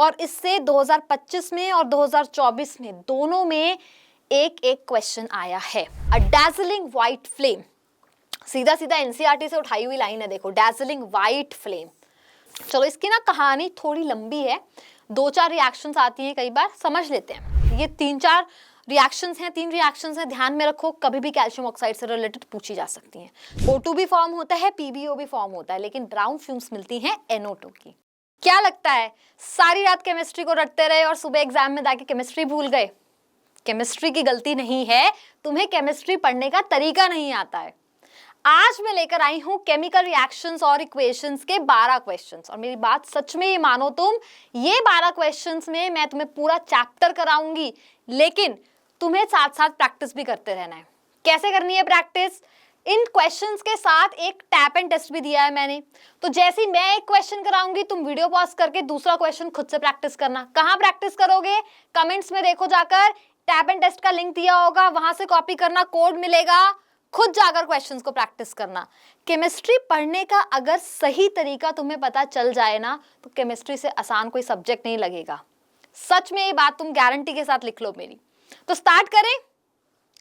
और इससे 2025 में और 2024 में दोनों में एक एक क्वेश्चन आया है। अ डैज़लिंग व्हाइट फ्लेम, सीधा सीधा एनसीईआरटी से उठाई हुई लाइन है, देखो, डैज़लिंग व्हाइट फ्लेम। चलो इसकी ना कहानी थोड़ी लंबी है, 2-4 रिएक्शंस आती हैं कई बार, समझ लेते हैं। ये 3-4 रिएक्शंस हैं, 3 रिएक्शंस हैं, ध्यान में रखो, कभी भी कैल्शियम ऑक्साइड से रिलेटेड पूछी जा सकती हैं। O2 भी फॉर्म होता है, PbO भी फॉर्म होता है, लेकिन ब्राउन फ्यूम्स मिलती हैं NO2 की। क्या लगता है सारी रात केमिस्ट्री को रटते रहे और सुबह एग्जाम में जाके केमिस्ट्री भूल गए? केमिस्ट्री की गलती नहीं है, तुम्हें केमिस्ट्री पढ़ने का तरीका नहीं आता है। आज मैं लेकर आई हूं केमिकल रिएक्शंस और इक्वेशंस के 12 क्वेश्चंस, और मेरी बात सच में ये मानो तुम, ये 12 क्वेश्चंस में मैं तुम्हें पूरा चैप्टर कराऊंगी, लेकिन तुम्हें साथ साथ प्रैक्टिस भी करते रहना है। कैसे करनी है प्रैक्टिस? इन क्वेश्चंस के साथ एक टैप एंड टेस्ट भी दिया है मैंने, तो जैसे ही मैं एक क्वेश्चन कराऊंगी तुम वीडियो पॉज करके दूसरा क्वेश्चन खुद से प्रैक्टिस करना। कहाँ प्रैक्टिस करोगे? कमेंट्स में देखो जाकर, टैप एंड टेस्ट का लिंक दिया होगा, वहां से कॉपी करना, कोड मिलेगा, खुद जाकर क्वेश्चंस को प्रैक्टिस करना। केमिस्ट्री पढ़ने का अगर सही तरीका तुम्हें पता चल जाए ना, तो केमिस्ट्री से आसान कोई सब्जेक्ट नहीं लगेगा। सच में ये बात तुम गारंटी के साथ लिख लो मेरी। तो स्टार्ट करें।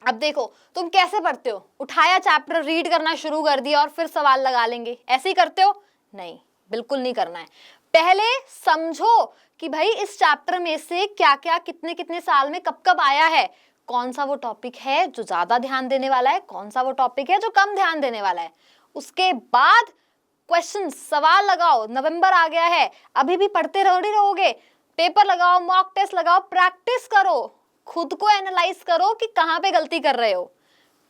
अब देखो तुम कैसे पढ़ते हो, उठाया चैप्टर, रीड करना शुरू कर दिया और फिर सवाल लगा लेंगे, ऐसे ही करते हो? नहीं, बिल्कुल नहीं करना है। पहले समझो कि भाई इस चैप्टर में से क्या क्या कितने कितने साल में कब कब आया है, कौन सा वो टॉपिक है जो ज्यादा ध्यान देने वाला है, कौन सा वो टॉपिक है जो कम ध्यान देने वाला है। उसके बाद क्वेश्चन, सवाल लगाओ। नवंबर आ गया है, अभी भी पढ़ते रहोगे, पेपर लगाओ, मॉक टेस्ट लगाओ, प्रैक्टिस करो, खुद को एनालाइज करो कि कहाँ पे गलती कर रहे हो।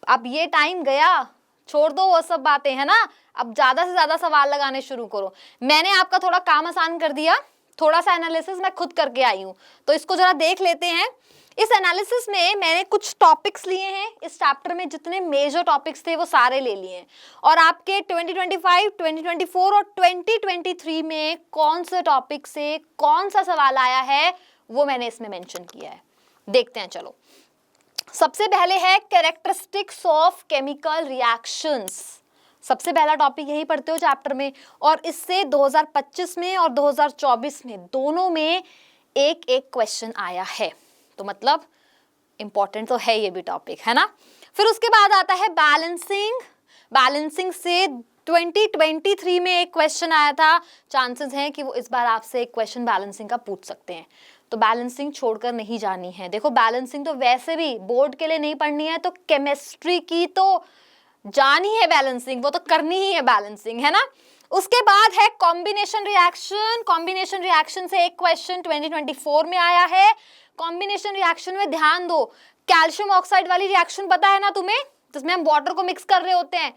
अब ये टाइम गया, छोड़ दो वो सब बातें, है ना। अब ज्यादा से ज्यादा सवाल लगाने शुरू करो। मैंने आपका थोड़ा काम आसान कर दिया, थोड़ा सा एनालिसिस मैं खुद करके आई हूँ, तो इसको जरा देख लेते हैं। इस एनालिसिस में मैंने कुछ टॉपिक्स लिए हैं, इस चैप्टर में जितने मेजर टॉपिक्स थे वो सारे ले लिए हैं, और आपके 2025, 2024 और 2023 में कौन से टॉपिक से कौन सा सवाल आया है वो मैंने इसमें मेंशन किया है। देखते हैं, चलो। सबसे पहले है कैरेक्टरिस्टिक्स ऑफ केमिकल रिएक्शंस। सबसे पहला टॉपिक यही पढ़ते हो चैप्टर में, और इससे 2025 में और 2024 में दोनों में एक एक क्वेश्चन आया है, तो मतलब इंपॉर्टेंट तो है ये भी टॉपिक, है ना। फिर उसके बाद आता है बैलेंसिंग। बैलेंसिंग से 2023 में एक क्वेश्चन आया था, चांसेस हैं कि वो इस बार आपसे एक क्वेश्चन बैलेंसिंग का पूछ सकते हैं, तो बैलेंसिंग छोड़कर नहीं जानी है। देखो बैलेंसिंग तो वैसे भी बोर्ड के लिए नहीं पढ़नी है, तो केमिस्ट्री की तो जानी है बैलेंसिंग, वो तो करनी ही है बैलेंसिंग, है ना। उसके बाद है कॉम्बिनेशन रिएक्शन। कॉम्बिनेशन रिएक्शन से एक क्वेश्चन 2024 में आया है। कॉम्बिनेशन रिएक्शन में ध्यान दो, कैल्शियम ऑक्साइड वाली रिएक्शन पता है ना तुम्हें, जिसमें हम वाटर को मिक्स कर रहे होते हैं,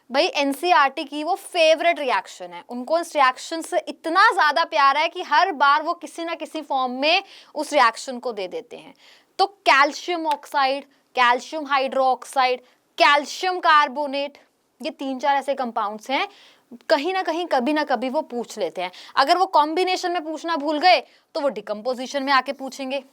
भाई एनसीईआरटी की वो फेवरेट रिएक्शन है। उनको इस रिएक्शन से इतना ज्यादा प्यार है कि हर बार वो किसी ना किसी फॉर्म में उस रिएक्शन को दे देते हैं। तो calcium oxide, calcium hydroxide, calcium carbonate, ये 3-4 ऐसे कंपाउंड्स हैं, कहीं ना कहीं कभी ना कभी वो पूछ लेते हैं। अगर वो कॉम्बिनेशन में पूछना भूल गए तो वो डिकम्पोजिशन में आके पूछेंगे,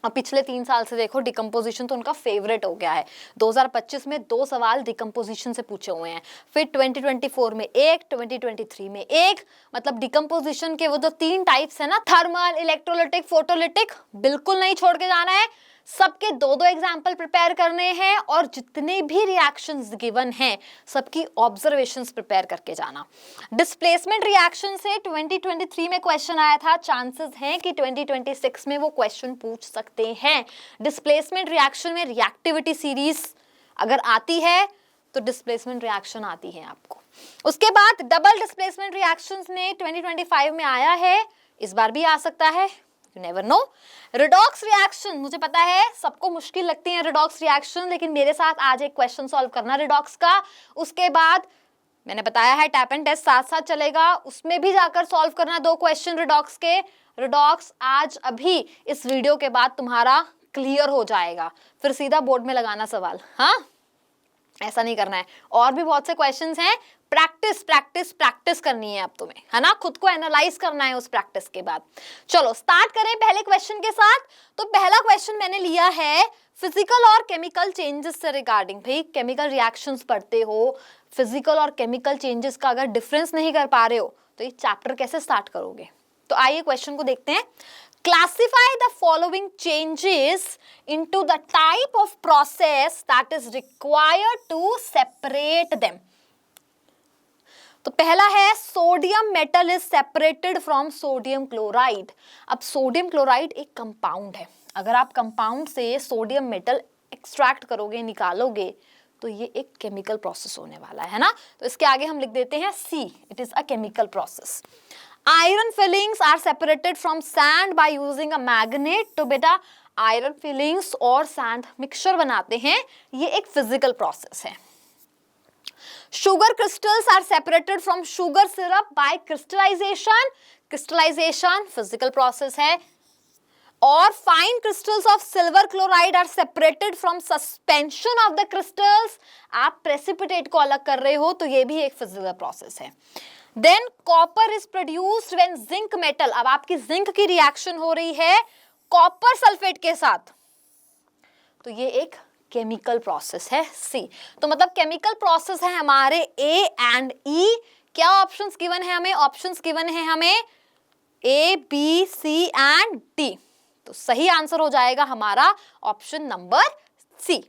और पिछले 3 साल से देखो डिकम्पोजिशन तो उनका फेवरेट हो गया है। 2025 में 2 सवाल डिकम्पोजिशन से पूछे हुए हैं, फिर 2024 में एक, 2023 में एक, मतलब डिकम्पोजिशन के वो जो 3 टाइप्स है ना, थर्मल, इलेक्ट्रोलिटिक, फोटोलिटिक, बिल्कुल नहीं छोड़ के जाना है। सबके 2-2 एग्जाम्पल प्रिपेयर करने हैं, और जितने भी रिएक्शंस गिवन हैं सबकी ऑब्जर्वेशंस प्रिपेयर करके जाना। डिस्प्लेसमेंट रिएक्शन से 2023 में क्वेश्चन आया था, चांसेस हैं कि 2026 में वो क्वेश्चन पूछ सकते हैं। डिस्प्लेसमेंट रिएक्शन में रिएक्टिविटी सीरीज अगर आती है तो डिस्प्लेसमेंट रिएक्शन आती है आपको। उसके बाद डबल डिस्प्लेसमेंट रिएक्शंस में 2025 में आया है, इस बार भी आ सकता है, you never know. Redox reaction, मुझे पता है सबको मुश्किल लगती है रिडॉक्स रिएक्शन, लेकिन मेरे साथ आज एक क्वेश्चन सॉल्व करना रिडॉक्स का। उसके बाद मैंने बताया है टैप एंड टेस्ट साथ साथ चलेगा, उसमें भी जाकर सॉल्व करना 2 क्वेश्चन रिडॉक्स के। रिडॉक्स आज अभी इस वीडियो के बाद तुम्हारा क्लियर हो जाएगा, फिर सीधा बोर्ड में लगाना सवाल, हाँ ऐसा नहीं करना है। और भी बहुत से क्वेश्चंस हैं, प्रैक्टिस प्रैक्टिस प्रैक्टिस करनी है अब तुम्हें, है ना, खुद को एनालाइज करना है उस प्रैक्टिस के बाद। चलो स्टार्ट करें पहले क्वेश्चन के साथ। तो पहला क्वेश्चन मैंने लिया है फिजिकल और केमिकल चेंजेस से रिगार्डिंग। भाई केमिकल रिएक्शंस पढ़ते हो, फिजिकल और केमिकल चेंजेस का अगर डिफरेंस नहीं कर पा रहे हो तो ये चैप्टर कैसे स्टार्ट करोगे। तो तो आइए क्वेश्चन को देखते हैं। Classify the following changes into the type of process that is required to separate them. तो पहला है sodium metal is separated from sodium chloride. अब सोडियम क्लोराइड एक कंपाउंड है, अगर आप कंपाउंड से सोडियम मेटल एक्सट्रैक्ट करोगे, निकालोगे, तो ये एक केमिकल प्रोसेस होने वाला है ना। तो इसके आगे हम लिख देते हैं C, it is a chemical process. Iron filings are separated from sand by using a magnet. तो बेटा आयरन फिलिंग्स और सैंड मिक्सचर बनाते हैं, ये एक फिजिकल प्रोसेस है। Sugar crystals are separated from sugar syrup by crystallisation. Crystallisation physical process है। और fine crystals of silver chloride are separated from suspension of the crystals. आप प्रेसिपिटेट को अलग कर रहे हो, तो ये भी एक फिजिकल प्रोसेस है। Than copper is produced when zinc metal. अब आपकी जिंक की रिएक्शन हो रही है कॉपर सल्फेट के साथ, तो ये एक केमिकल प्रोसेस है सी। तो मतलब केमिकल प्रोसेस है हमारे ए एंड ई। क्या ऑप्शंस गिवन है हमें? ऑप्शंस गिवन है हमें A, B, C and D. तो सही आंसर हो जाएगा हमारा option number C.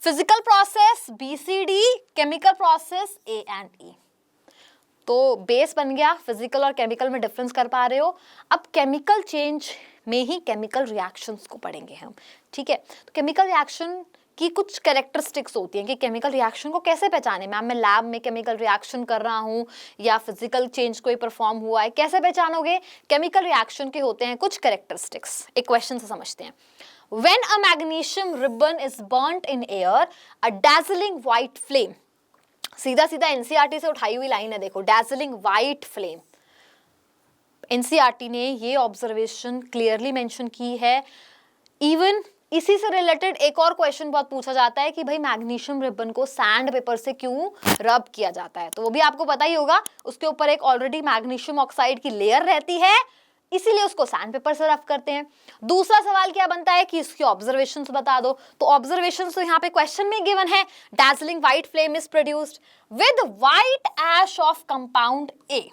Physical process B C D, chemical process A and E. तो बेस बन गया, फिजिकल और केमिकल में डिफरेंस कर पा रहे हो। अब केमिकल चेंज में ही केमिकल रिएक्शंस को पढ़ेंगे हम, ठीक है। तो केमिकल रिएक्शन की कुछ कैरेक्टरिस्टिक्स होती हैं कि केमिकल रिएक्शन को कैसे पहचाने। मैम मैं लैब में केमिकल रिएक्शन कर रहा हूँ या फिजिकल चेंज कोई परफॉर्म हुआ है, कैसे पहचानोगे? केमिकल रिएक्शन के होते हैं कुछ कैरेक्टरिस्टिक्स। एक क्वेश्चन से समझते हैं। When a magnesium ribbon is burnt in air, a dazzling white flame। सीधा सीधा एनसीईआरटी से उठाई हुई लाइन है, देखो dazzling white flame। एनसीईआरटी ने ये ऑब्जर्वेशन क्लियरली मेंशन की है। इवन इसी से रिलेटेड एक और क्वेश्चन बहुत पूछा जाता है कि भाई मैग्नीशियम रिबन को सैंड पेपर से क्यों रब किया जाता है, तो वो भी आपको पता ही होगा। उसके ऊपर एक ऑलरेडी मैग्नीशियम ऑक्साइड की लेयर रहती है, इसीलिए उसको सैंड पेपर से रब करते हैं। दूसरा सवाल क्या बनता है कि इसकी ऑब्जर्वेशंस बता दो। तो ऑब्जर्वेशंस तो यहाँ पे क्वेश्चन में गिवन है। Dazzling white flame is produced with white ash of compound A.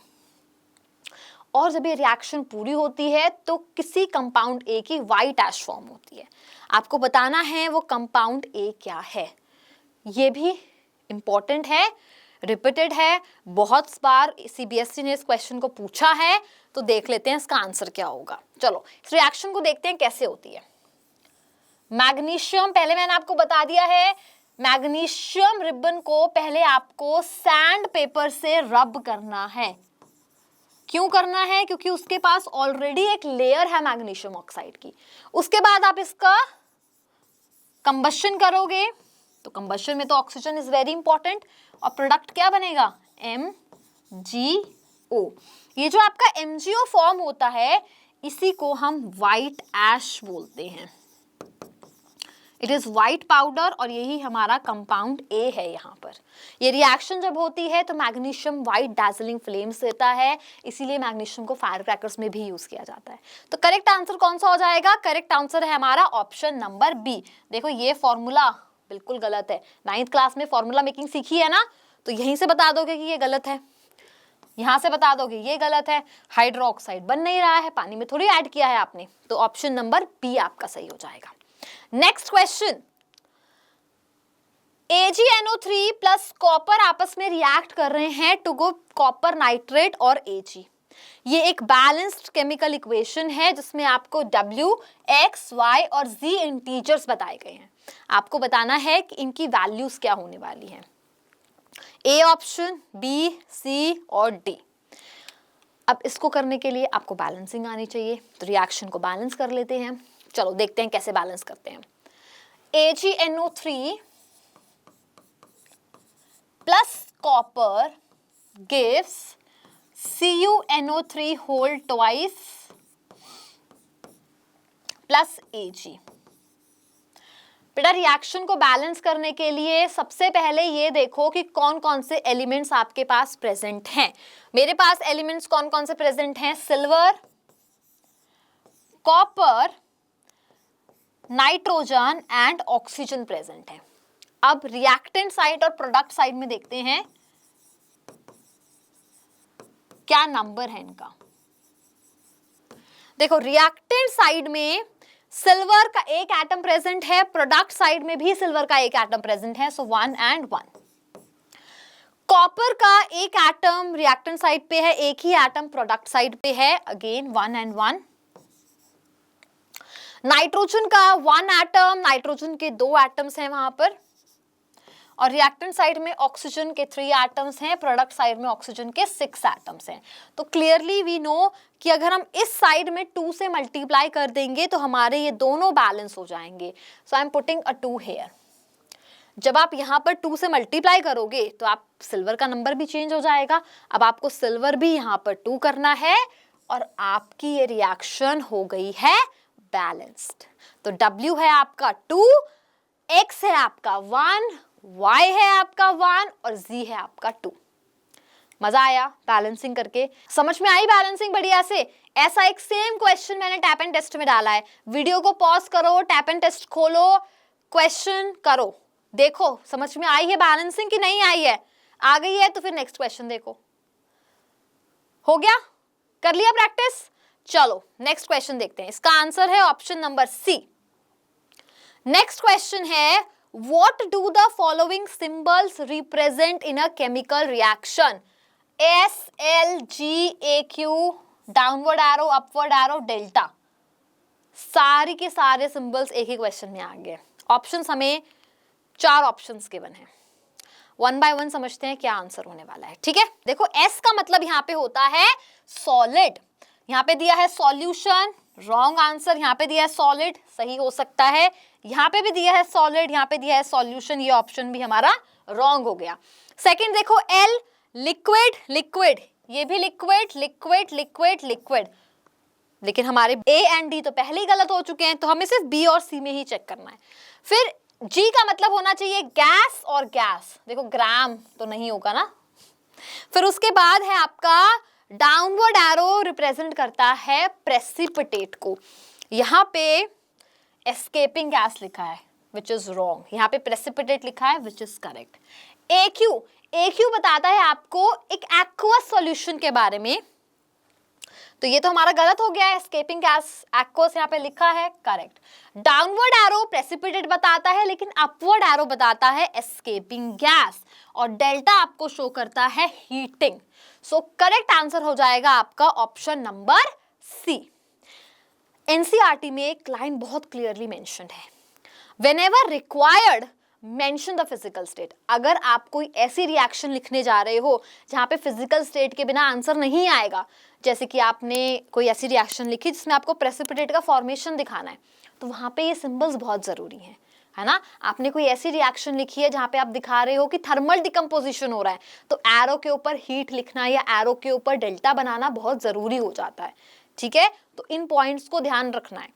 और जब ये रिएक्शन पूरी होती है तो किसी कंपाउंड ए की व्हाइट ऐश फॉर्म होती है। आपको बताना है वो कंपाउंड ए क्या है। ये भी इंपॉर्टेंट है, रिपीटेड है, बहुत बार सीबीएसई ने इस क्वेश्चन को पूछा है। तो देख लेते हैं इसका आंसर क्या होगा। चलो इस रिएक्शन को देखते हैं कैसे होती है। मैग्नीशियम, पहले मैंने आपको बता दिया है, मैग्नीशियम रिबन को पहले आपको सैंड पेपर से रब करना है। क्यों करना है? क्योंकि उसके पास ऑलरेडी एक लेयर है मैग्नीशियम ऑक्साइड की। उसके बाद आप इसका कंबशन करोगे, तो कंबशन में तो ऑक्सीजन इज वेरी इंपॉर्टेंट, और प्रोडक्ट क्या बनेगा? MgO। ये जो आपका MgO फॉर्म होता है, इसी को हम व्हाइट ऐश बोलते हैं। इट इज व्हाइट पाउडर, और यही हमारा कंपाउंड ए है। यहाँ पर ये रिएक्शन जब होती है तो मैग्नीशियम व्हाइट डैजलिंग फ्लेम्स देता है, इसीलिए मैग्नीशियम को फायर क्रैकर्स में भी यूज किया जाता है। तो करेक्ट आंसर कौन सा हो जाएगा? करेक्ट आंसर है हमारा ऑप्शन नंबर बी। देखो ये फॉर्मूला बिल्कुल गलत है। 9th क्लास में फॉर्मूला मेकिंग सीखी है ना, तो यहीं से बता दोगे कि ये गलत है, यहां से बता दोगे ये गलत है। हाइड्रोक्साइड बन नहीं रहा है, पानी में थोड़ी ऐड किया है आपने। तो ऑप्शन नंबर बी आपका सही हो जाएगा। Next question, AgNO3 plus copper आपस में रिएक्ट कर रहे हैं टू गो कॉपर नाइट्रेट और Ag। ये एक बैलेंस्ड केमिकल इक्वेशन है जिसमें आपको W, X, Y और Z इंटीजर्स बताए गए हैं। आपको बताना है कि इनकी वैल्यूज क्या होने वाली हैं। ए ऑप्शन, B, C और D। अब इसको करने के लिए आपको बैलेंसिंग आनी चाहिए, तो रिएक्शन को बैलेंस कर लेते हैं। चलो देखते हैं कैसे बैलेंस करते हैं। AgNO3 plus copper gives CuNO3 whole twice plus Ag। बेटा रिएक्शन को बैलेंस करने के लिए सबसे पहले ये देखो कि कौन कौन से एलिमेंट्स आपके पास प्रेजेंट हैं। मेरे पास एलिमेंट्स कौन कौन से प्रेजेंट हैं? Silver, copper, nitrogen and oxygen present है। अब रिएक्टेंट साइड और प्रोडक्ट साइड में देखते हैं क्या नंबर है इनका। देखो रिएक्टेंट साइड में सिल्वर का एक एटम प्रेजेंट है, प्रोडक्ट साइड में भी सिल्वर का एक एटम प्रेजेंट है, सो 1 and 1। कॉपर का एक एटम रिएक्टेंट साइड पे है, एक ही एटम प्रोडक्ट साइड पे है, अगेन 1 and 1। नाइट्रोजन का 1 एटम, नाइट्रोजन के 2 एटम्स हैं वहां पर, और रिएक्टेंट साइड में ऑक्सीजन के 3 एटम्स हैं, प्रोडक्ट साइड में ऑक्सीजन के 6 एटम्स हैं। तो क्लियरली वी नो कि अगर हम इस साइड में 2 से मल्टीप्लाई कर देंगे तो हमारे ये दोनों बैलेंस हो जाएंगे। So I am putting a 2 here. जब आप यहाँ पर 2 से मल्टीप्लाई करोगे तो आप सिल्वर का नंबर भी चेंज हो जाएगा। अब आपको सिल्वर भी यहाँ पर 2 करना है और आपकी ये रिएक्शन हो गई है बैलेंस्ड। तो W है आपका 2, X है आपका 1, Y है आपका 1 और Z है आपका 2। मजा आया बैलेंसिंग करके? समझ में आई बैलेंसिंग बढ़िया से? ऐसा एक सेम क्वेश्चन मैंने टैप एंड टेस्ट में डाला है। वीडियो को पॉज करो, टैप एंड टेस्ट खोलो, क्वेश्चन करो, देखो समझ में आई है बैलेंसिंग कि नहीं आई है। आ गई है तो फिर नेक्स्ट क्वेश्चन देखो। हो गया? कर लिया प्रैक्टिस? चलो नेक्स्ट क्वेश्चन देखते हैं। इसका आंसर है option number C. Next question है, what do the following symbols represent in a chemical reaction? S, L, G, A, Q, downward arrow, upward arrow, delta. सारी के सारे सिंबल्स एक ही क्वेश्चन में आ गए। ऑप्शंस हमें 4 ऑप्शंस गिवन है। 1 by 1 समझते हैं क्या आंसर होने वाला है। ठीक है, देखो S का मतलब यहाँ पे होता है सॉलिड। यहाँ पे दिया है सॉल्यूशन, रॉन्ग आंसर। यहाँ पे दिया है सॉलिड, सही हो सकता है। यहाँ पे भी दिया है सॉलिड, यहाँ पे दिया है सॉल्यूशन, ये ऑप्शन भी हमारा रॉन्ग हो गया। सेकंड देखो L, लिक्विड, लिक्विड, ये भी लिक्विड, लिक्विड, लिक्विड, लिक्विड। लेकिन हमारे A एंड D तो पहले ही गलत हो चुके हैं, तो हमें सिर्फ B और C में ही चेक करना है। फिर G का मतलब होना चाहिए गैस और गैस, देखो ग्राम तो नहीं होगा ना। फिर उसके बाद है आपका डाउनवर्ड एरो, रिप्रेजेंट करता है प्रेसिपिटेट को। यहाँ पे एस्केपिंग गैस लिखा है विच इज रॉन्ग, यहाँ पे प्रेसिपिटेट लिखा है which is correct. AQ, AQ बताता है आपको एक एक्वस सॉल्यूशन के बारे में, तो ये तो हमारा गलत हो गया है। एस्केपिंग गैस एक्वस यहाँ पे लिखा है, करेक्ट। डाउनवर्ड एरो प्रेसिपिटेट बताता है, लेकिन अपवर्ड एरो बताता है एस्केपिंग गैस, और डेल्टा आपको शो करता है हीटिंग। सो करेक्ट आंसर हो जाएगा आपका ऑप्शन नंबर सी। एनसीईआरटी में एक लाइन बहुत क्लियरली मेंशन्ड है, whenever required mention the physical state. अगर आप कोई ऐसी रिएक्शन लिखने जा रहे हो जहां पे फिजिकल स्टेट के बिना आंसर नहीं आएगा, जैसे कि आपने कोई ऐसी रिएक्शन लिखी जिसमें आपको प्रेसिपिटेट का फॉर्मेशन दिखाना है, तो वहां पे ये सिंबल्स बहुत जरूरी हैं, है ना। आपने कोई ऐसी रिएक्शन लिखी है जहां पे आप दिखा रहे हो कि थर्मल डिकम्पोजिशन हो रहा है, तो एरो के ऊपर हीट लिखना या एरो के ऊपर डेल्टा बनाना बहुत जरूरी हो जाता है। ठीक है, तो इन पॉइंट्स को ध्यान रखना है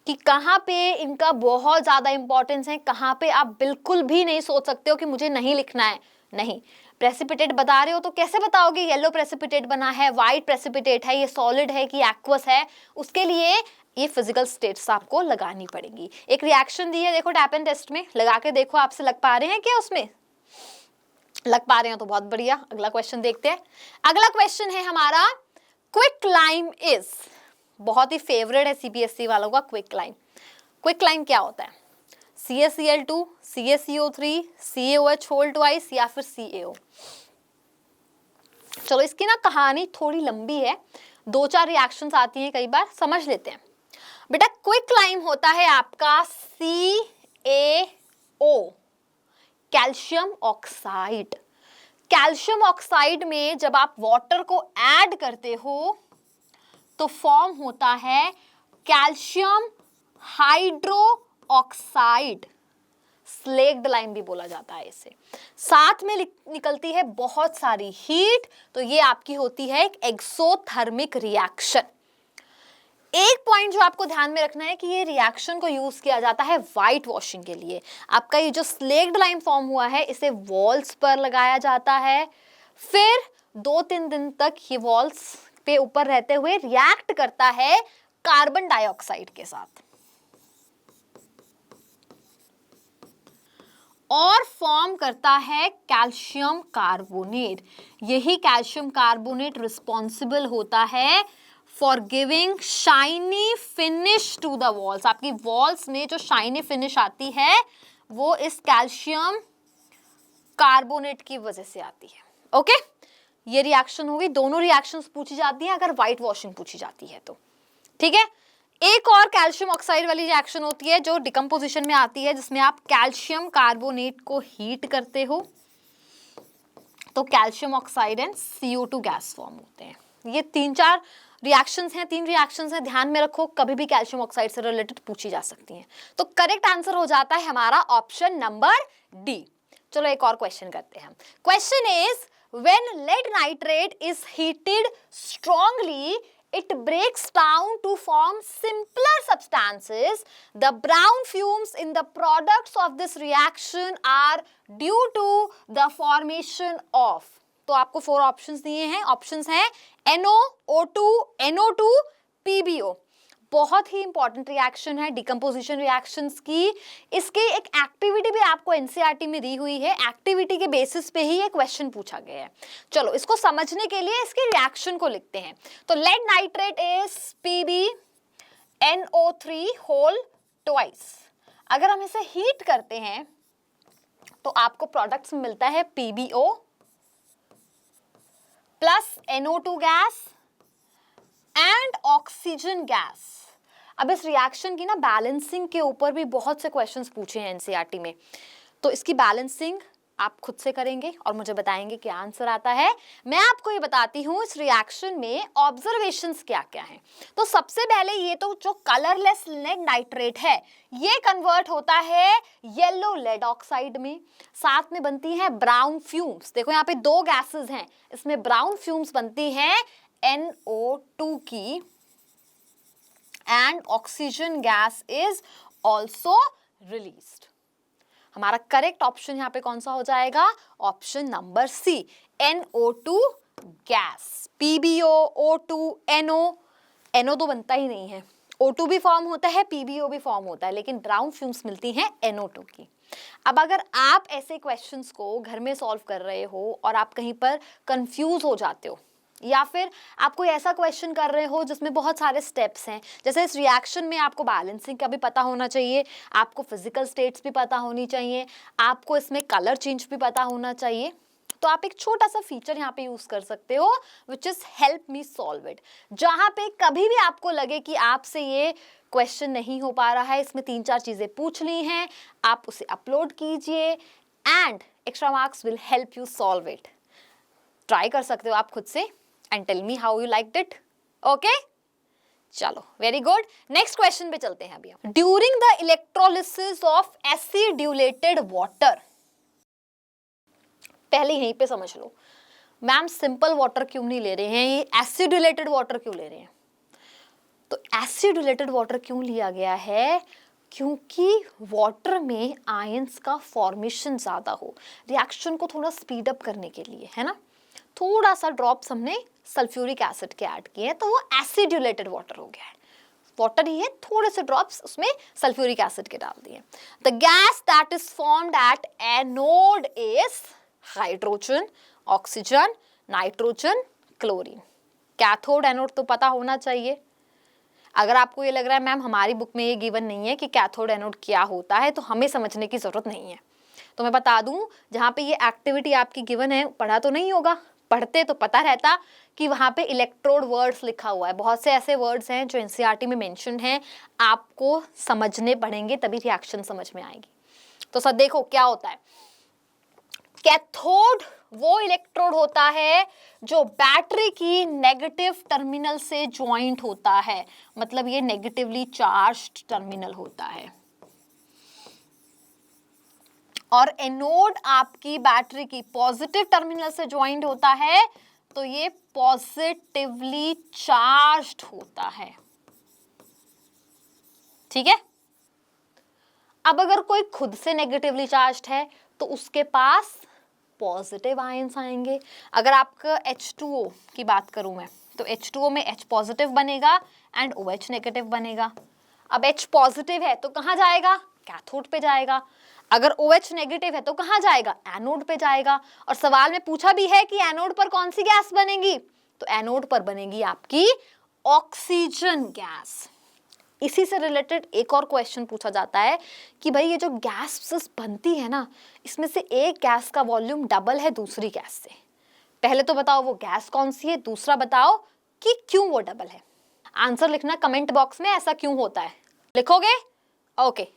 कि कहाँ पे इनका बहुत ज्यादा इंपॉर्टेंस है, कहाँ पे आप बिल्कुल भी नहीं सोच सकते हो कि मुझे नहीं लिखना है। नहीं, प्रेसिपिटेट बता रहे हो तो कैसे बताओगे येलो प्रेसिपिटेट बना है, व्हाइट प्रेसिपिटेट है, ये सॉलिड है कि एक्वस है, उसके लिए ये फिजिकल स्टेट्स आपको लगानी पड़ेगी। एक रिएक्शन दी है, देखो टैप एंड टेस्ट में लगा के देखो, आपसे लग पा रहे हैं क्या? उसमें लग पा रहे हो तो बहुत बढ़िया। अगला क्वेश्चन देखते हैं। अगला क्वेश्चन है हमारा, क्विक लाइम इज, बहुत ही फेवरेट है सीबीएसई वालों का क्विक लाइम। क्विक लाइम क्या होता है? CaCl2, CaCO3, CaOH whole twice या फिर CaO। चलो इसकी ना कहानी थोड़ी लंबी है, 2-4 रिएक्शंस आती हैं कई बार, समझ लेते हैं। बेटा क्विक लाइम होता है आपका CaO, calcium oxide. Calcium oxide में जब आप वाटर को ऐड करते हो तो फॉर्म होता है calcium hydro oxide, slaked lime भी बोला जाता है इसे। साथ में निकलती है बहुत सारी हीट, तो ये आपकी होती है एक एक्सोथर्मिक रिएक्शन। एक पॉइंट जो आपको ध्यान में रखना है कि ये रिएक्शन को यूज किया जाता है व्हाइट वॉशिंग के लिए। आपका ये जो स्लेक्ड लाइम फॉर्म हुआ है इसे वॉल्स पर लगाया जाता है, फिर 2-3 दिन तक ये वॉल्स पे ऊपर रहते हुए रिएक्ट करता है कार्बन डाइऑक्साइड के साथ और फॉर्म करता है कैल्शियम कार्बोनेट। यही कैल्शियम कार्बोनेट रिस्पॉन्सिबल होता है for giving shiny finish to the walls. आपकी वॉल्स में जो शाइनी फिनिश आती है वो इस कैल्शियम कार्बोनेट की वजह से आती है। ओके, ये रिएक्शन होगी। दोनों रिएक्शंस पूछी जाती हैं अगर व्हाइट वॉशिंग पूछी जाती है तो। ठीक है, एक और कैल्शियम ऑक्साइड वाली रिएक्शन होती है जो डिकम्पोजिशन में आती है, जिसमें आप कैल्शियम कार्बोनेट को हीट करते हो तो calcium oxide and CO2 gas form होते हैं। ये 3-4 रिएक्शंस हैं, 3 रिएक्शंस हैं, ध्यान में रखो, कभी भी कैल्शियम ऑक्साइड से रिलेटेड पूछी जा सकती हैं। तो करेक्ट आंसर हो जाता है हमारा ऑप्शन नंबर डी। चलो एक और क्वेश्चन करते हैं। Question is when lead nitrate is heated strongly it breaks down to form simpler substances. The brown fumes in the products of this reaction are due to the formation of. तो आपको 4 options दिए हैं। Options हैं NO, O2, NO2, PBO। बहुत ही important reaction है decomposition reactions की। इसकी एक एक्टिविटी भी आपको एनसीईआरटी में दी हुई है। एक्टिविटी के बेसिस पे ही ये क्वेश्चन पूछा गया है। चलो इसको समझने के लिए इसके रिएक्शन को लिखते हैं। तो lead nitrate is PbNO3 whole twice. अगर हम इसे हीट करते हैं तो आपको प्रोडक्ट्स में मिलता है PbO plus NO2 gas and oxygen gas. अब इस रिएक्शन की ना बैलेंसिंग के ऊपर भी बहुत से क्वेश्चंस पूछे हैं एनसीईआरटी में, तो इसकी बैलेंसिंग आप खुद से करेंगे और मुझे बताएंगे क्या आंसर आता है। मैं आपको ये बताती हूँ इस रिएक्शन में ऑब्जर्वेशंस क्या क्या हैं। तो सबसे पहले ये तो जो कलरलेस लेड नाइट्रेट है ये कन्वर्ट होता है येलो लेड ऑक्साइड में, साथ में बनती है ब्राउन फ्यूम्स। देखो यहाँ पे 2 गैसेस हैं, इसमें ब्राउन फ्यूम्स बनती हैं NO2 की and oxygen gas is also released. हमारा करेक्ट ऑप्शन यहाँ पे कौन सा हो जाएगा? Option number C, NO2 gas. PbO, O2, NO तो बनता ही नहीं है, O2 भी फॉर्म होता है, PbO भी फॉर्म होता है, लेकिन ब्राउन फ्यूम्स मिलती हैं NO2 की। अब अगर आप ऐसे क्वेश्चंस को घर में सॉल्व कर रहे हो और आप कहीं पर कंफ्यूज हो जाते हो या फिर आप कोई ऐसा क्वेश्चन कर रहे हो जिसमें बहुत सारे स्टेप्स हैं, जैसे इस रिएक्शन में आपको बैलेंसिंग का भी पता होना चाहिए, आपको फिजिकल स्टेट्स भी पता होनी चाहिए, आपको इसमें कलर चेंज भी पता होना चाहिए, तो आप एक छोटा सा फीचर यहाँ पे यूज कर सकते हो which is help me solve it. जहाँ पे कभी भी आपको लगे कि आपसे ये क्वेश्चन नहीं हो पा रहा है, इसमें 3-4 चीजें पूछ ली हैं, आप उसे अपलोड कीजिए and extra marks will help you solve it. Try कर सकते हो आप खुद से and tell me how you liked it. Okay? चलो, very good. Next question पे चलते हैं अभी हम। During the electrolysis of acidulated water, पहले यहीं पे समझ लो, मैम सिंपल वाटर क्यों नहीं ले रहे हैं, ये एसिडुलेटेड वाटर क्यों ले रहे हैं? तो एसिडुलेटेड वाटर क्यों लिया गया है? क्योंकि वाटर में आयंस का फॉर्मेशन ज्यादा हो, रिएक्शन को थोड़ा स्पीड अप करने के लिए, है ना। थोड़ा सा ड्रॉप्स हमने सल्फ्यूरिक एसिड के ऐड किए हैं तो वो एसिडुलेटेड वाटर हो गया है। वाटर ही है, थोड़े से ड्रॉप्स उसमें सल्फ्यूरिक एसिड के डाल दिए। The gas that is formed at anode is hydrogen, oxygen, nitrogen, chlorine. Cathode anode तो पता होना चाहिए। अगर आपको ये लग रहा है मैम हमारी बुक में ये गिवन नहीं है कि कैथोड एनोड क्या होता है, तो हमें समझने की जरूरत नहीं है। तो मैं बता दूं, जहाँ पे ये एक्टिविटी आपकी गिवन है, पढ़ा तो नहीं होगा, पढ़ते तो पता रहता कि वहाँ पे इलेक्ट्रोड वर्ड्स लिखा हुआ है। बहुत से ऐसे वर्ड्स हैं जो एनसीईआरटी में मेंशन्ड हैं, आपको समझने पड़ेंगे तभी रिएक्शन समझ में आएगी। तो सर देखो क्या होता है, कैथोड वो इलेक्ट्रोड होता है जो बैटरी की नेगेटिव टर्मिनल से ज्वाइंट होता है, मतलब ये नेगेटिवली चार्ज्ड टर्मिनल होता है। और एनोड आपकी बैटरी की पॉजिटिव टर्मिनल से ज्वाइंट होता है, तो ये पॉजिटिवली चार्ज्ड होता है। ठीक है। अब अगर कोई खुद से नेगेटिवली चार्ज्ड है तो उसके पास पॉजिटिव आयंस आएंगे। अगर आपका H2O की बात करूं मैं, तो H2O में H पॉजिटिव बनेगा एंड OH नेगेटिव बनेगा। अब H पॉजिटिव है तो कहाँ जाएगा? कैथोड पे जाएगा। अगर OH नेगेटिव है तो कहाँ जाएगा? एनोड पे जाएगा। और सवाल में पूछा भी है कि एनोड पर कौन सी गैस बनेगी, तो एनोड पर बनेगी आपकी ऑक्सीजन गैस। इसी से रिलेटेड एक और क्वेश्चन पूछा जाता है कि भाई ये जो गैसेस बनती है ना, इसमें से एक गैस का वॉल्यूम डबल है दूसरी गैस से। पहले तो बताओ वो गैस कौन सी है, दूसरा बताओ कि क्यों वो डबल है। आंसर लिखना कमेंट बॉक्स में, ऐसा क्यों होता है, लिखोगे? Okay,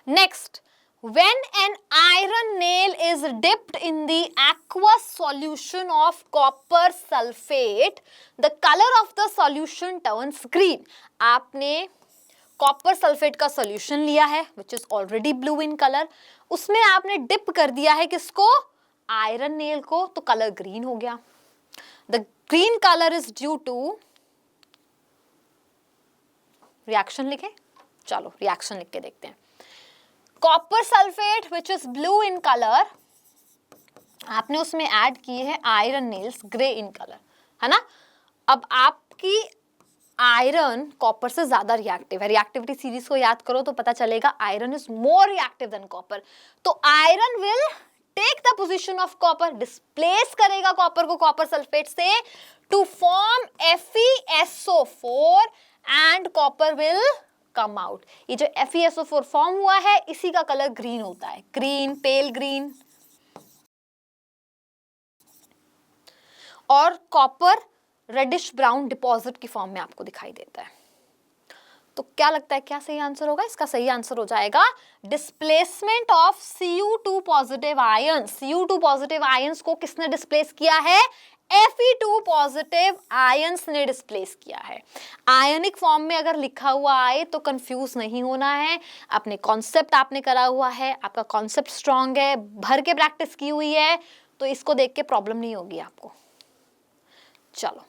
next, when an iron nail is dipped in the aqueous solution of copper sulfate, the color of the solution turns green. आपने कॉपर सल्फेट का सॉल्यूशन लिया है which is already blue in colour, उसमें आपने dip कर दिया है किसको? आयरन नेल को, तो कलर ग्रीन हो गया। The green colour is due to, reaction लिखे, चलो रिएक्शन लिख के देखते हैं। Copper sulphate which is blue in colour, आपने उसमें ऐड किए हैं iron nails grey in colour, है ना। अब आपकी आयरन कॉपर से ज्यादा रिएक्टिव है, रिएक्टिविटी सीरीज को याद करो तो पता चलेगा iron is more reactive than copper. तो iron will take the position of copper, displace करेगा कॉपर को कॉपर सल्फेट से to form FeSO4 and copper will come out. ये जो FeSO4 फॉर्म हुआ है इसी का कलर ग्रीन होता है, ग्रीन, पेल ग्रीन। और कॉपर रेडिश ब्राउन डिपॉजिट की फॉर्म में आपको दिखाई देता है। तो क्या लगता है क्या सही आंसर होगा? इसका सही आंसर हो जाएगा displacement of Cu2 positive ion. Cu2 positive ions को किसने डिस्प्लेस किया है? Fe2 पॉजिटिव आयंस ने डिस्प्लेस किया है। आयनिक फॉर्म में अगर लिखा हुआ आए तो कंफ्यूज नहीं होना है, अपने कॉन्सेप्ट आपने करा हुआ है, आपका कॉन्सेप्ट स्ट्रांग है, भर के प्रैक्टिस की हुई है, तो इसको देख के प्रॉब्लम नहीं होगी आपको। चलो,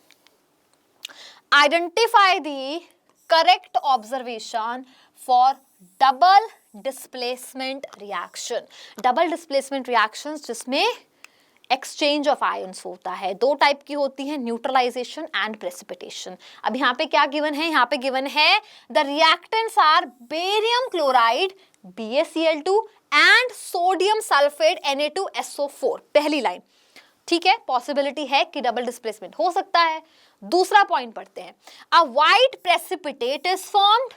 identify the correct observation for double displacement reaction. Double displacement reactions जिसमें एक्सचेंज ऑफ आयंस होता है, दो टाइप की होती है, न्यूट्रलाइजेशन एंड प्रेसिपिटेशन। अब यहाँ पे क्या गिवन है? यहाँ पे गिवन है the reactants are barium chloride BaCl2 and sodium sulphate Na2SO4। पहली लाइन ठीक है, पॉसिबिलिटी है कि डबल डिस्प्लेसमेंट हो सकता है। दूसरा पॉइंट पढ़ते हैं, a white precipitate is formed,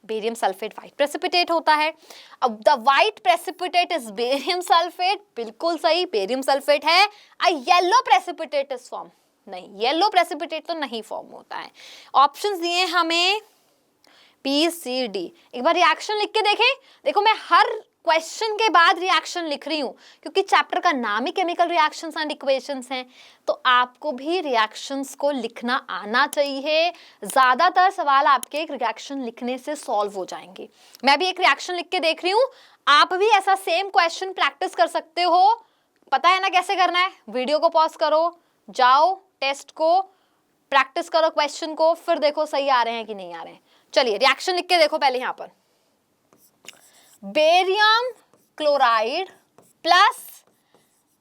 barium sulphate white precipitate होता है। अब the white precipitate is barium sulphate, बिल्कुल सही, बेरियम सल्फेट है। A yellow precipitate is form, नहीं, येलो प्रेसिपिटेट तो नहीं फॉर्म होता है। ऑप्शंस दिए हमें PCD। एक बार रिएक्शन लिख के देखें। देखो मैं हर क्वेश्चन के बाद रिएक्शन लिख रही हूं क्योंकि चैप्टर का नाम ही केमिकल रिएक्शंस एंड इक्वेशंस हैं, तो आपको भी रिएक्शंस को लिखना आना चाहिए। ज्यादातर सवाल आपके एक रिएक्शन लिखने से सॉल्व हो जाएंगे। मैं भी एक रिएक्शन लिख के देख रही हूं, आप भी ऐसा सेम क्वेश्चन प्रैक्टिस कर सकते हो। पता है ना कैसे करना है? वीडियो को पॉज करो, जाओ टेस्ट को प्रैक्टिस करो क्वेश्चन को, फिर देखो सही आ रहे हैं कि नहीं आ रहे हैं। चलिए रिएक्शन लिख के देखो पहले। यहां पर बेरियम क्लोराइड प्लस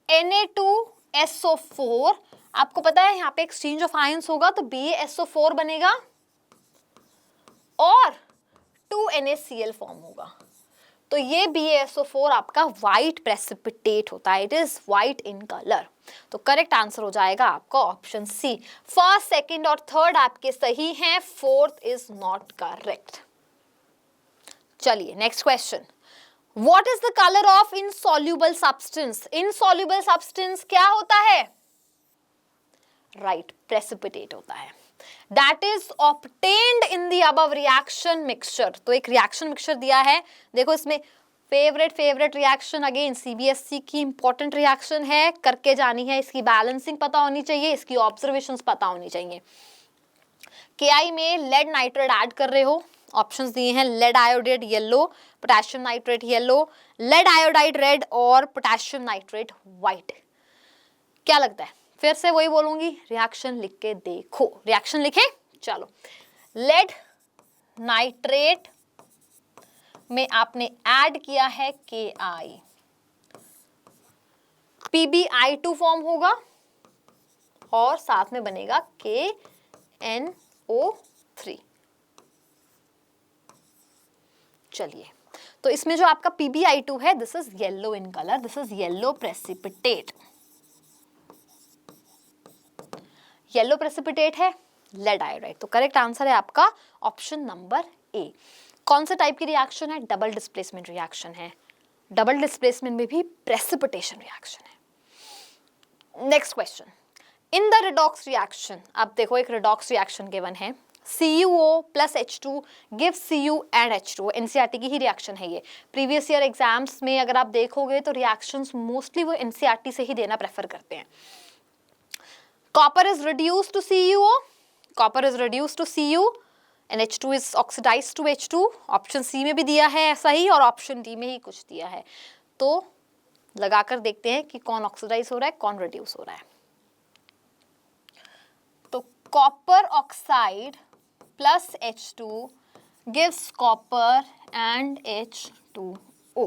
Na2SO4, आपको पता है यहां पे एक्सचेंज ऑफ आयंस होगा तो BaSO4 बनेगा और 2NaCl फॉर्म होगा। तो ये BaSO4 आपका व्हाइट प्रेसिपिटेट होता है, it is white in colour. तो करेक्ट आंसर हो जाएगा आपका ऑप्शन सी। फर्स्ट, सेकंड और थर्ड आपके सही हैं, फोर्थ इज नॉट करेक्ट। चलिए next question, what is the colour of insoluble substance? Insoluble substance क्या होता है? राइट, प्रेसिपिटेट होता है। That is obtained in the above reaction mixture. तो एक रिएक्शन मिक्सचर दिया है, देखो इसमें फेवरेट रिएक्शन, अगेन CBSE की इंपॉर्टेंट रिएक्शन है, करके जानी है, इसकी बैलेंसिंग पता होनी चाहिए, इसकी ऑब्जर्वेशंस पता होनी चाहिए। KI में लेड नाइट्रेट ऐड कर रहे हो, ऑप्शंस दिए हैं lead iodide yellow, potassium nitrate yellow, lead iodide red और पोटेशियम नाइट्रेट व्हाइट। क्या लगता है? फिर से वही बोलूंगी, रिएक्शन लिख के देखो। रिएक्शन लिखे, चलो। लेड नाइट्रेट में आपने ऐड किया है KI, PbI2 फॉर्म होगा और साथ में बनेगा KNO3। चलिए, तो इसमें जो आपका PbI2 है, this is yellow in colour, this is yellow precipitate. Yellow precipitate है, लेड आयोडाइड। तो करेक्ट आंसर है आपका ऑप्शन नंबर ए। कौन से टाइप की रिएक्शन है? डबल डिस्प्लेसमेंट रिएक्शन है। डबल डिस्प्लेसमेंट में भी प्रेसिपिटेशन रिएक्शन है। Next question, in the redox reaction, अब देखो एक रिडॉक्स रिएक्शन गिवन है, CuO plus H2 gives Cu and H2। NCERT की ही रिएक्शन है ये। प्रीवियस ईयर एग्जाम्स में अगर आप देखोगे तो रिएक्शंस मोस्टली वो एनसीईआरटी से ही देना प्रेफर करते हैं। Copper is reduced to CuO, copper is reduced to Cu and H2 is oxidized to H2। Option C में भी दिया है ऐसा ही और ऑप्शन डी में ही कुछ दिया है। तो लगाकर देखते हैं कि कौन ऑक्सीडाइज हो रहा है, कौन रिड्यूस हो रहा है। तो copper oxide plus H2 gives copper and H2O।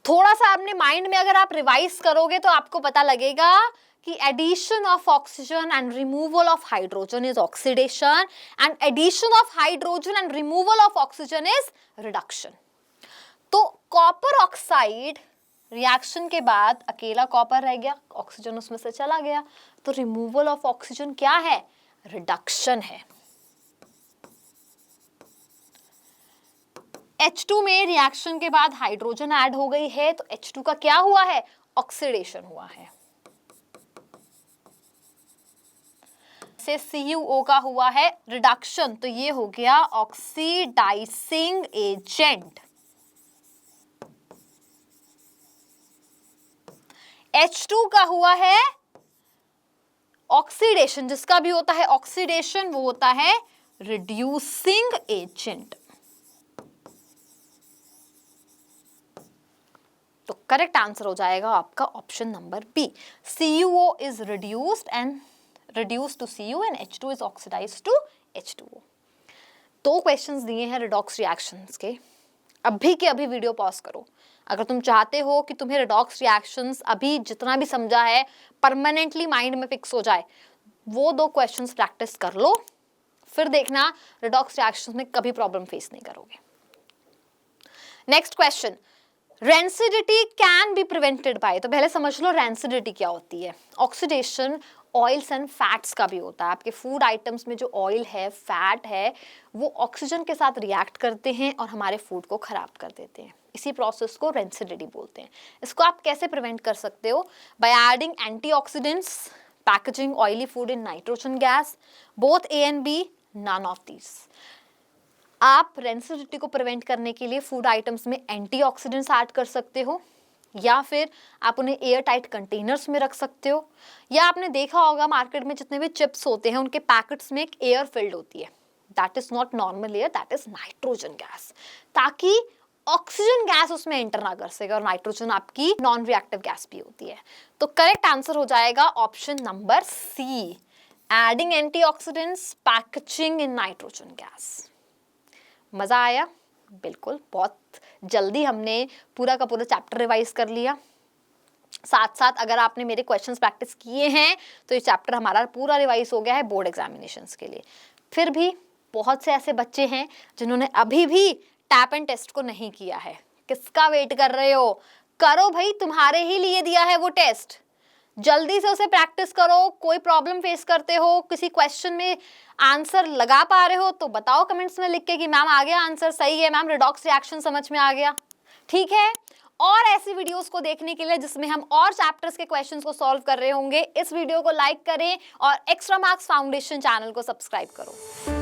थोड़ा सा अपने माइंड में अगर आप रिवाइज करोगे तो आपको पता लगेगा कि addition of oxygen and removal of hydrogen is oxidation and addition of hydrogen and removal of oxygen is reduction. तो कॉपर ऑक्साइड रिएक्शन के बाद अकेला कॉपर रह गया, ऑक्सीजन उसमें से चला गया, तो रिमूवल ऑफ ऑक्सीजन क्या है? रिडक्शन है। H2 में रिएक्शन के बाद हाइड्रोजन ऐड हो गई है, तो H2 का क्या हुआ है? ऑक्सीडेशन हुआ है। से CuO का हुआ है रिडक्शन, तो ये हो गया ऑक्सीडाइजिंग एजेंट। H2 का हुआ है ऑक्सीडेशन, जिसका भी होता है ऑक्सीडेशन वो होता है रिड्यूसिंग एजेंट। तो करेक्ट आंसर हो जाएगा आपका option number B. CuO is reduced and reduced to Cu and H2 is oxidized to H2O। दो क्वेश्चंस दिए हैं रिडॉक्स रिएक्शंस के। अभी के अभी वीडियो पॉज करो। अगर तुम चाहते हो कि तुम्हें रिडॉक्स रिएक्शंस अभी जितना भी समझा है परमानेंटली माइंड में फिक्स हो जाए, वो दो क्वेश्चंस प्रैक्टिस कर लो, फिर देखना रिडॉक्स रिएक्शंस में कभी प्रॉब्लम फेस नहीं करोगे। Next question, rancidity can be prevented by. तो पहले समझ लो रेंसिडिटी क्या होती है। ऑक्सीडेशन ऑयल्स एंड फैट्स का भी होता है। आपके फूड आइटम्स में जो ऑयल है, फैट है, वो ऑक्सीजन के साथ रिएक्ट करते हैं और हमारे फूड को खराब कर देते हैं। इसी प्रोसेस को रेंसिडिटी बोलते हैं। इसको आप कैसे प्रिवेंट कर सकते हो? By adding antioxidants, packaging oily food in nitrogen gas, both A and B, none of these. आप रेंसिडिटी को प्रिवेंट करने के लिए फूड आइटम्स में एंटीऑक्सीडेंट्स ऐड कर सकते हो, या फिर आप उन्हें एयर टाइट कंटेनर्स में रख सकते हो, या आपने देखा होगा मार्केट में जितने भी चिप्स होते हैं उनके पैकेट्स में एक एयर फिल्ड होती है। That is not normal air, that is nitrogen gas, ताकि ऑक्सीजन गैस उसमें एंटर ना कर सके, और नाइट्रोजन आपकी नॉन रिएक्टिव गैस भी होती है। तो करेक्ट आंसर हो जाएगा option number C, adding antioxidants, packaging in nitrogen gas. मजा आया? बिल्कुल, बहुत जल्दी हमने पूरा का पूरा चैप्टर रिवाइज कर लिया। साथ साथ अगर आपने मेरे क्वेश्चंस प्रैक्टिस किए हैं तो ये चैप्टर हमारा पूरा रिवाइज हो गया है बोर्ड एग्जामिनेशंस के लिए। फिर भी बहुत से ऐसे बच्चे हैं जिन्होंने अभी भी टैप एंड टेस्ट को नहीं किया है। किसका वेट कर रहे हो? करो भाई, तुम्हारे ही लिए दिया है वो टेस्ट। जल्दी से उसे प्रैक्टिस करो। कोई प्रॉब्लम फेस करते हो, किसी क्वेश्चन में आंसर लगा पा रहे हो तो बताओ कमेंट्स में लिख के कि मैम आ गया आंसर, सही है मैम, रिडॉक्स रिएक्शन समझ में आ गया। ठीक है, और ऐसी वीडियोस को देखने के लिए जिसमें हम और चैप्टर्स के क्वेश्चंस को सॉल्व कर रहे होंगे, इस वीडियो को लाइक करें और एक्स्ट्रा मार्क्स फाउंडेशन चैनल को सब्सक्राइब करो।